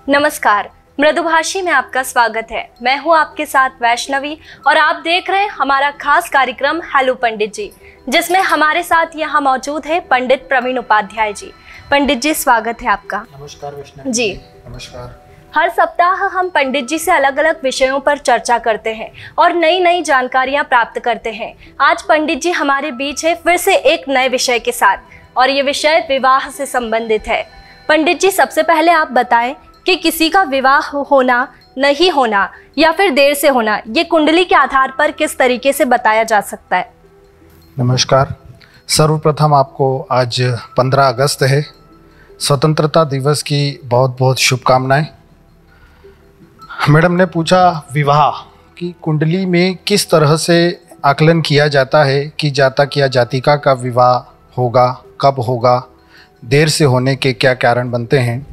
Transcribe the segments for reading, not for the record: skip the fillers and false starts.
नमस्कार, मृदुभाषी में आपका स्वागत है। मैं हूं आपके साथ वैष्णवी और आप देख रहे हैं हमारा खास कार्यक्रम हेलो पंडित जी, जिसमें हमारे साथ यहाँ मौजूद है पंडित प्रवीण उपाध्याय जी। पंडित जी, स्वागत है आपका। नमस्कार वैष्णवी जी। नमस्कार। हर सप्ताह हम पंडित जी से अलग अलग विषयों पर चर्चा करते हैं और नई नई जानकारियां प्राप्त करते हैं। आज पंडित जी हमारे बीच है फिर से एक नए विषय के साथ, और ये विषय विवाह से संबंधित है। पंडित जी, सबसे पहले आप बताएं कि किसी का विवाह होना, नहीं होना या फिर देर से होना, ये कुंडली के आधार पर किस तरीके से बताया जा सकता है? नमस्कार। सर्वप्रथम आपको आज 15 अगस्त है, स्वतंत्रता दिवस की बहुत बहुत शुभकामनाएं। मैडम ने पूछा विवाह की कुंडली में किस तरह से आकलन किया जाता है कि जातक या जातिका का विवाह होगा, कब होगा, देर से होने के क्या कारण बनते हैं।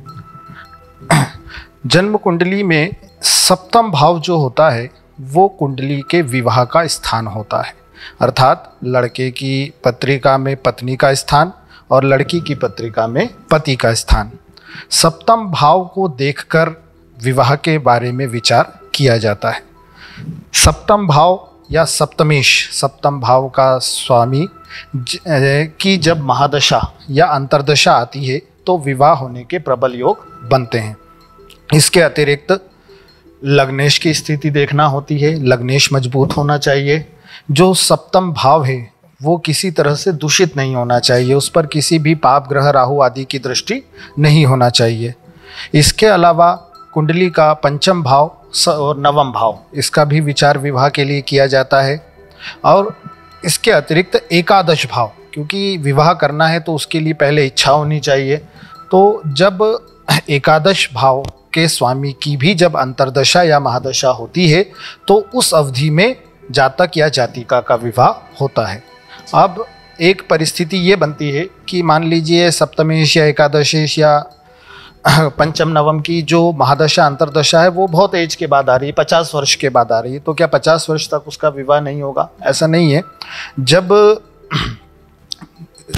जन्म कुंडली में सप्तम भाव जो होता है वो कुंडली के विवाह का स्थान होता है, अर्थात लड़के की पत्रिका में पत्नी का स्थान और लड़की की पत्रिका में पति का स्थान। सप्तम भाव को देखकर विवाह के बारे में विचार किया जाता है। सप्तम भाव या सप्तमेश, सप्तम भाव का स्वामी की जब महादशा या अंतर्दशा आती है तो विवाह होने के प्रबल योग बनते हैं। इसके अतिरिक्त लग्नेश की स्थिति देखना होती है। लग्नेश मजबूत होना चाहिए। जो सप्तम भाव है वो किसी तरह से दूषित नहीं होना चाहिए, उस पर किसी भी पाप ग्रह राहु आदि की दृष्टि नहीं होना चाहिए। इसके अलावा कुंडली का पंचम भाव और नवम भाव, इसका भी विचार विवाह के लिए किया जाता है। और इसके अतिरिक्त एकादश भाव, क्योंकि विवाह करना है तो उसके लिए पहले इच्छा होनी चाहिए। तो जब एकादश भाव के स्वामी की भी जब अंतर्दशा या महादशा होती है तो उस अवधि में जातक या जातिका का विवाह होता है। अब एक परिस्थिति ये बनती है कि मान लीजिए सप्तमेश या एकादशेश या पंचम नवम की जो महादशा अंतर्दशा है वो बहुत एज के बाद आ रही है, 50 वर्ष के बाद आ रही है, तो क्या 50 वर्ष तक उसका विवाह नहीं होगा? ऐसा नहीं है। जब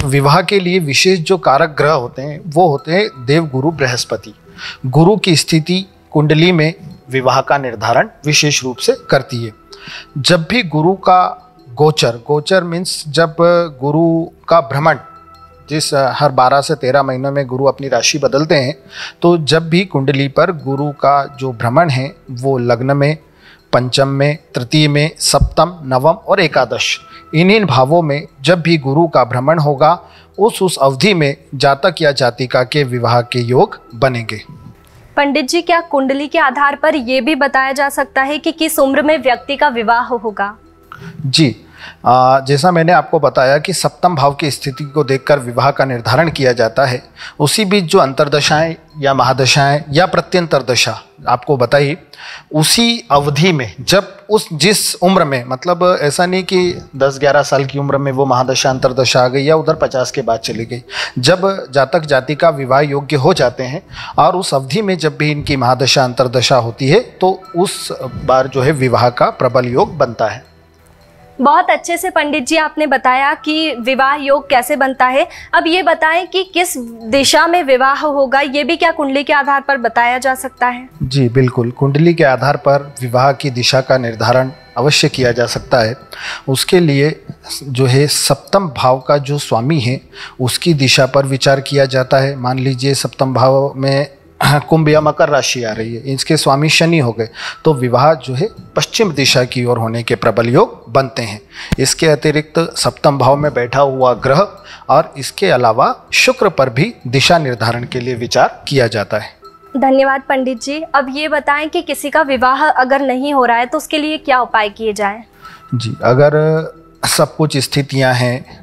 विवाह के लिए विशेष जो कारक ग्रह होते हैं वो होते हैं देव गुरु बृहस्पति। गुरु की स्थिति कुंडली में विवाह का निर्धारण विशेष रूप से करती है। जब भी गुरु का गोचर मीन्स जब गुरु का भ्रमण, जिस हर 12 से 13 महीनों में गुरु अपनी राशि बदलते हैं, तो जब भी कुंडली पर गुरु का जो भ्रमण है वो लग्न में, पंचम में, तृतीय में, सप्तम, नवम और एकादश, इन भावों में जब भी गुरु का भ्रमण होगा उस अवधि में जातक या जातिका के विवाह के योग बनेंगे। पंडित जी, क्या कुंडली के आधार पर यह भी बताया जा सकता है कि किस उम्र में व्यक्ति का विवाह होगा? जी, जैसा मैंने आपको बताया कि सप्तम भाव की स्थिति को देखकर विवाह का निर्धारण किया जाता है। उसी बीच जो अंतर्दशाएं या महादशाएं या प्रत्यंतर दशा आपको बताई, उसी अवधि में जब जिस उम्र में, मतलब ऐसा नहीं कि 10-11 साल की उम्र में वो महादशा अंतर्दशा आ गई या उधर 50 के बाद चली गई, जब जातक जातिका विवाह योग्य हो जाते हैं और उस अवधि में जब भी इनकी महादशा अंतर्दशा होती है तो उस बार जो है विवाह का प्रबल योग बनता है। बहुत अच्छे से पंडित जी आपने बताया कि विवाह योग कैसे बनता है। अब ये बताएं कि किस दिशा में विवाह होगा, ये भी क्या कुंडली के आधार पर बताया जा सकता है? जी बिल्कुल, कुंडली के आधार पर विवाह की दिशा का निर्धारण अवश्य किया जा सकता है। उसके लिए जो है सप्तम भाव का जो स्वामी है उसकी दिशा पर विचार किया जाता है। मान लीजिए सप्तम भाव में कुंभ या मकर राशि आ रही है, इसके स्वामी शनि हो गए, तो विवाह जो है पश्चिम दिशा की ओर होने के प्रबल योग बनते हैं। इसके अतिरिक्त सप्तम भाव में बैठा हुआ ग्रह और इसके अलावा शुक्र पर भी दिशा निर्धारण के लिए विचार किया जाता है। धन्यवाद पंडित जी। अब ये बताएं कि किसी का विवाह अगर नहीं हो रहा है तो उसके लिए क्या उपाय किए जाए? जी, अगर सब कुछ स्थितियां हैं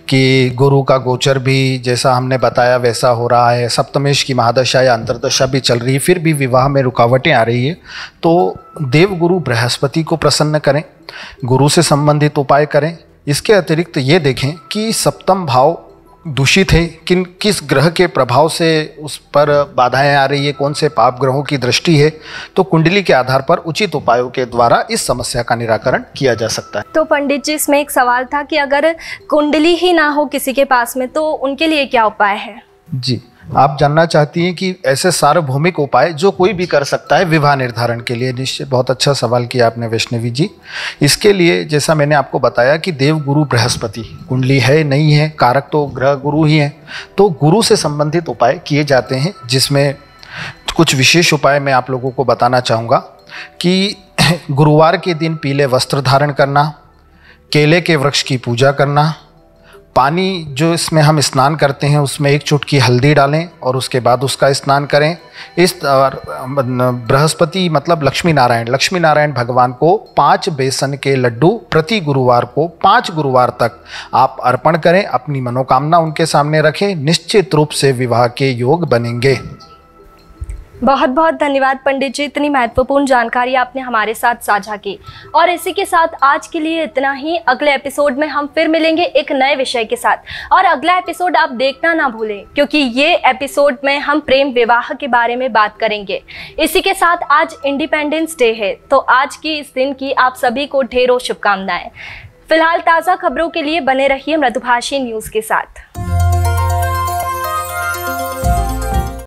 कि गुरु का गोचर भी जैसा हमने बताया वैसा हो रहा है, सप्तमेश की महादशा या अंतर्दशा भी चल रही है, फिर भी विवाह में रुकावटें आ रही है, तो देव गुरु बृहस्पति को प्रसन्न करें, गुरु से संबंधित उपाय करें। इसके अतिरिक्त ये देखें कि सप्तम भाव दूषित है, किस ग्रह के प्रभाव से उस पर बाधाएं आ रही है, कौन से पाप ग्रहों की दृष्टि है, तो कुंडली के आधार पर उचित उपायों के द्वारा इस समस्या का निराकरण किया जा सकता है। तो पंडित जी, इसमें एक सवाल था कि अगर कुंडली ही ना हो किसी के पास में तो उनके लिए क्या उपाय है? जी, आप जानना चाहती हैं कि ऐसे सार्वभौमिक उपाय जो कोई भी कर सकता है विवाह निर्धारण के लिए। निश्चय बहुत अच्छा सवाल किया आपने वैष्णवी जी। इसके लिए जैसा मैंने आपको बताया कि देव गुरु बृहस्पति, कुंडली है नहीं है, कारक तो ग्रह गुरु ही हैं, तो गुरु से संबंधित उपाय किए जाते हैं, जिसमें कुछ विशेष उपाय मैं आप लोगों को बताना चाहूँगा कि गुरुवार के दिन पीले वस्त्र धारण करना, केले के वृक्ष की पूजा करना, पानी जो इसमें हम स्नान करते हैं उसमें 1 चुटकी हल्दी डालें और उसके बाद उसका स्नान करें। इस बृहस्पति मतलब लक्ष्मी नारायण भगवान को 5 बेसन के लड्डू प्रति गुरुवार को 5 गुरुवार तक आप अर्पण करें, अपनी मनोकामना उनके सामने रखें, निश्चित रूप से विवाह के योग बनेंगे। बहुत बहुत धन्यवाद पंडित जी, इतनी महत्वपूर्ण जानकारी आपने हमारे साथ साझा की। और इसी के साथ आज के लिए इतना ही। अगले एपिसोड में हम फिर मिलेंगे एक नए विषय के साथ, और अगला एपिसोड आप देखना ना भूलें, क्योंकि ये एपिसोड में हम प्रेम विवाह के बारे में बात करेंगे। इसी के साथ आज इंडिपेंडेंस डे है, तो आज की इस दिन की आप सभी को ढेरों शुभकामनाएं। फिलहाल ताज़ा खबरों के लिए बने रहिए मृदुभाषी न्यूज़ के साथ।